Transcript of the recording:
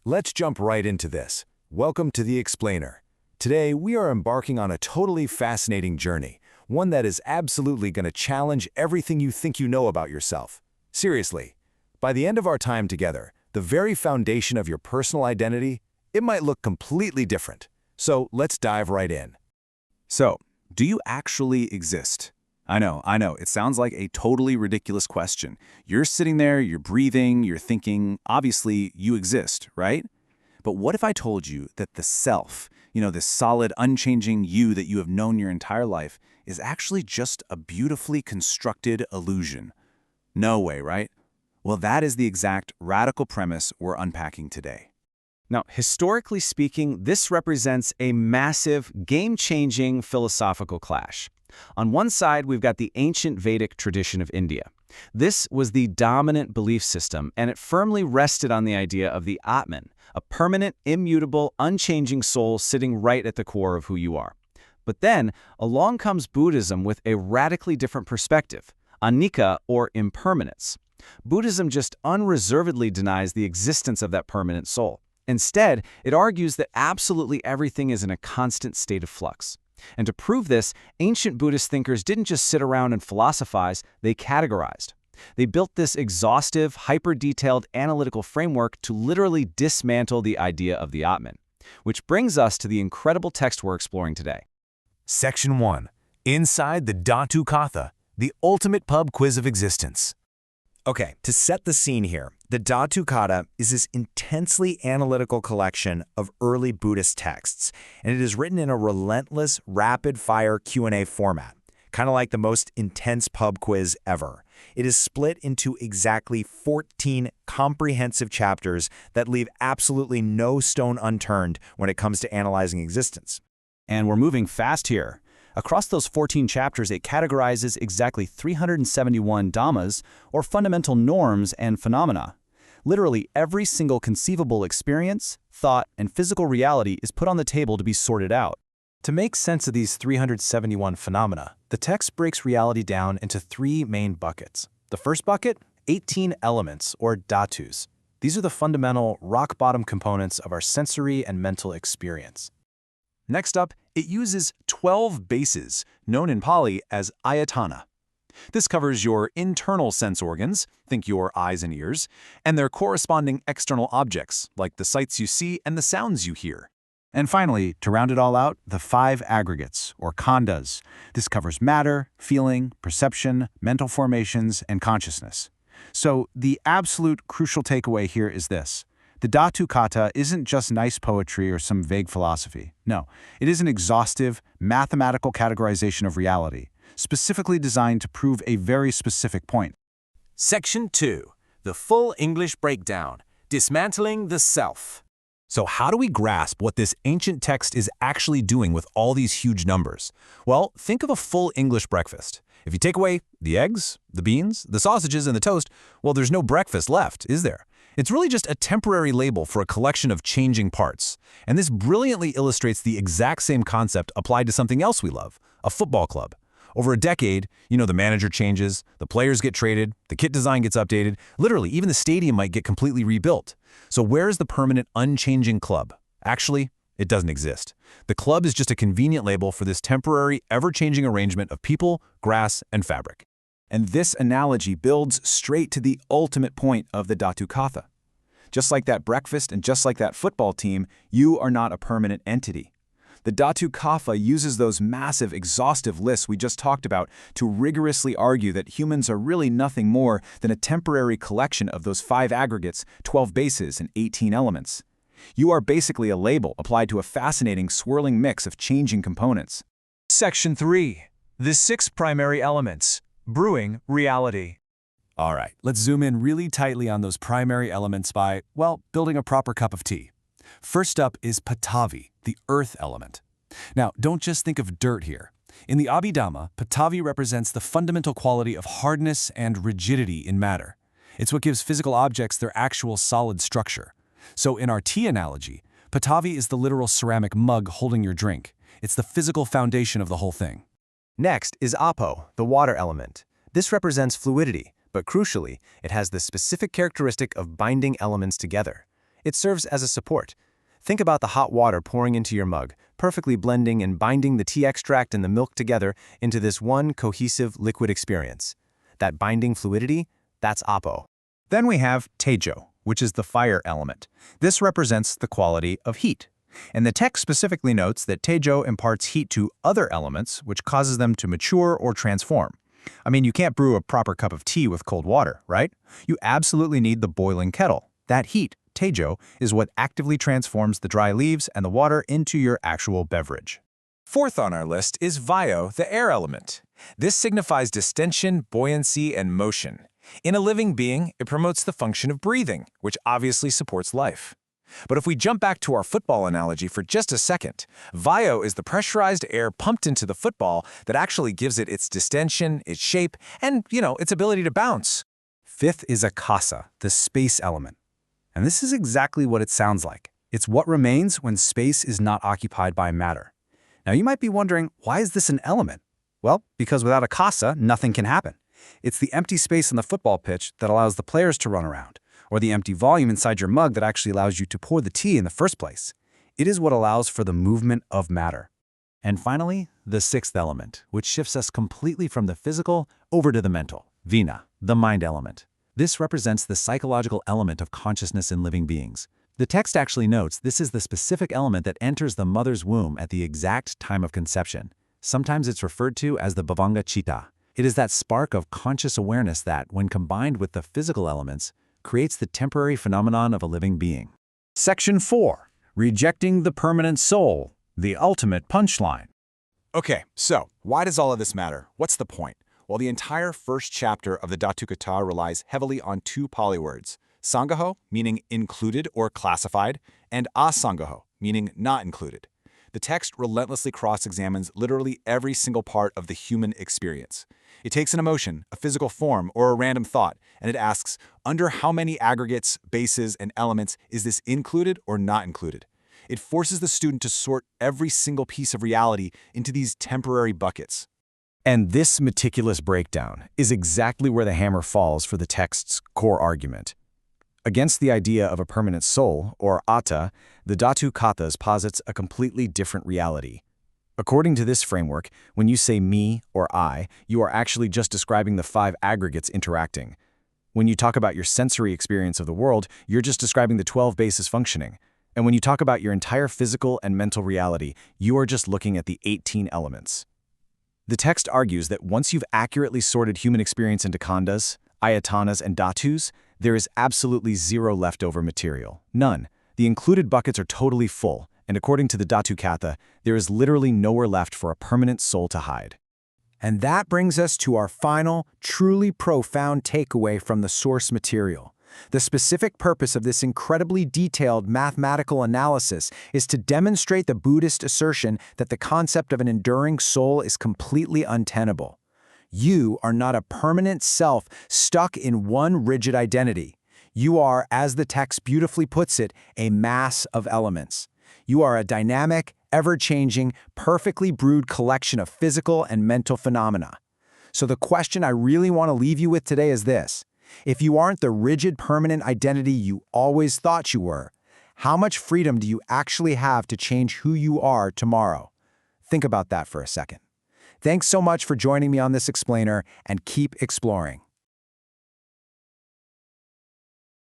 let's jump right into this. Welcome to The Explainer. Today, we are embarking on a totally fascinating journey, one that is absolutely going to challenge everything you think you know about yourself. Seriously, by the end of our time together, the very foundation of your personal identity, it might look completely different. So let's dive right in. So, do you actually exist? I know, it sounds like a totally ridiculous question. You're sitting there, you're breathing, you're thinking, obviously you exist, right? But what if I told you that the self, this solid, unchanging you that you have known your entire life, is actually just a beautifully constructed illusion? No way, right? Well, that is the exact radical premise we're unpacking today. Now, historically speaking, this represents a massive, game-changing philosophical clash. On one side, we've got the ancient Vedic tradition of India. This was the dominant belief system, and it firmly rested on the idea of the Atman, a permanent, immutable, unchanging soul sitting right at the core of who you are. But then, along comes Buddhism with a radically different perspective, anicca, or impermanence. Buddhism just unreservedly denies the existence of that permanent soul. Instead, it argues that absolutely everything is in a constant state of flux. And to prove this, ancient Buddhist thinkers didn't just sit around and philosophize, they categorized. They built this exhaustive, hyper-detailed analytical framework to literally dismantle the idea of the Atman. Which brings us to the incredible text we're exploring today. Section 1. Inside the Dhatu Katha, the ultimate pub quiz of existence. Okay, to set the scene here, the Dhatu Katha is this intensely analytical collection of early Buddhist texts, and it is written in a relentless, rapid-fire Q&A format, kind of like the most intense pub quiz ever. It is split into exactly 14 comprehensive chapters that leave absolutely no stone unturned when it comes to analyzing existence. And we're moving fast here. Across those 14 chapters, it categorizes exactly 371 dhammas, or fundamental norms and phenomena. Literally every single conceivable experience, thought, and physical reality is put on the table to be sorted out. To make sense of these 371 phenomena, the text breaks reality down into three main buckets. The first bucket, 18 elements, or dhatus. These are the fundamental, rock-bottom components of our sensory and mental experience. Next up, it uses 12 bases, known in Pali as ayatana. This covers your internal sense organs, think your eyes and ears, and their corresponding external objects, like the sights you see and the sounds you hear. And finally, to round it all out, the 5 aggregates, or khandhas. This covers matter, feeling, perception, mental formations, and consciousness. So the absolute crucial takeaway here is this. The Dhatu Katha isn't just nice poetry or some vague philosophy. No, it is an exhaustive, mathematical categorization of reality, specifically designed to prove a very specific point. Section 2. The full English breakdown. Dismantling the self. So how do we grasp what this ancient text is actually doing with all these huge numbers? Well, think of a full English breakfast. If you take away the eggs, the beans, the sausages, and the toast, well, there's no breakfast left, is there? It's really just a temporary label for a collection of changing parts. And this brilliantly illustrates the exact same concept applied to something else we love, a football club. Over a decade, the manager changes, the players get traded, the kit design gets updated, literally even the stadium might get completely rebuilt. So where is the permanent, unchanging club? Actually, it doesn't exist. The club is just a convenient label for this temporary, ever-changing arrangement of people, grass, and fabric. And this analogy builds straight to the ultimate point of the Dhatu Katha. Just like that breakfast and just like that football team, you are not a permanent entity. The Dhatu Katha uses those massive, exhaustive lists we just talked about to rigorously argue that humans are really nothing more than a temporary collection of those 5 aggregates, 12 bases, and 18 elements. You are basically a label applied to a fascinating, swirling mix of changing components. Section 3. The 6 primary elements. Brewing reality. All right, let's zoom in really tightly on those primary elements by, building a proper cup of tea. First up is Patavi, the earth element. Now, don't just think of dirt here. In the Abhidhamma, Patavi represents the fundamental quality of hardness and rigidity in matter. It's what gives physical objects their actual solid structure. So in our tea analogy, Patavi is the literal ceramic mug holding your drink. It's the physical foundation of the whole thing. Next is Apo, the water element. This represents fluidity, but crucially, it has the specific characteristic of binding elements together. It serves as a support. Think about the hot water pouring into your mug, perfectly blending and binding the tea extract and the milk together into this one cohesive liquid experience. That binding fluidity, that's Apo. Then we have Tejo, which is the fire element. This represents the quality of heat. And the text specifically notes that Tejo imparts heat to other elements, which causes them to mature or transform. I mean, you can't brew a proper cup of tea with cold water, right? You absolutely need the boiling kettle. That heat, Tejo, is what actively transforms the dry leaves and the water into your actual beverage. Fourth on our list is Vayo, the air element. This signifies distension, buoyancy, and motion. In a living being, it promotes the function of breathing, which obviously supports life. But if we jump back to our football analogy for just a second, Vayo is the pressurized air pumped into the football that actually gives it its distension, its shape, and, its ability to bounce. Fifth is Akasa, the space element. And this is exactly what it sounds like. It's what remains when space is not occupied by matter. Now you might be wondering, why is this an element? Well, because without Akasa, nothing can happen. It's the empty space on the football pitch that allows the players to run around, or the empty volume inside your mug that actually allows you to pour the tea in the first place. It is what allows for the movement of matter. And finally, the sixth element, which shifts us completely from the physical over to the mental, Vina, the mind element. This represents the psychological element of consciousness in living beings. The text actually notes this is the specific element that enters the mother's womb at the exact time of conception. Sometimes it's referred to as the Bhavanga Chitta. It is that spark of conscious awareness that, when combined with the physical elements, creates the temporary phenomenon of a living being. Section 4. Rejecting the permanent soul, the ultimate punchline. Okay, so why does all of this matter? What's the point? Well, the entire first chapter of the Dhatu Katha relies heavily on two Pali words, Sangaho, meaning included or classified, and asangaho, meaning not included. The text relentlessly cross-examines literally every single part of the human experience. It takes an emotion, a physical form, or a random thought, and it asks, under how many aggregates, bases, and elements is this included or not included? It forces the student to sort every single piece of reality into these temporary buckets. And this meticulous breakdown is exactly where the hammer falls for the text's core argument. Against the idea of a permanent soul, or atta, the Dhatu Kathas posits a completely different reality. According to this framework, when you say me or I, you are actually just describing the 5 aggregates interacting. When you talk about your sensory experience of the world, you're just describing the 12 bases functioning. And when you talk about your entire physical and mental reality, you are just looking at the 18 elements. The text argues that once you've accurately sorted human experience into khandas, ayatanas, and dhatus, there is absolutely zero leftover material. None. The included buckets are totally full, and according to the Dhatu Katha, there is literally nowhere left for a permanent soul to hide. And that brings us to our final, truly profound takeaway from the source material. The specific purpose of this incredibly detailed mathematical analysis is to demonstrate the Buddhist assertion that the concept of an enduring soul is completely untenable. You are not a permanent self stuck in one rigid identity. You are, as the text beautifully puts it, a mass of elements. You are a dynamic, ever-changing, perfectly brewed collection of physical and mental phenomena. So the question I really want to leave you with today is this. If you aren't the rigid, permanent identity you always thought you were, how much freedom do you actually have to change who you are tomorrow? Think about that for a second. Thanks so much for joining me on this explainer, and keep exploring.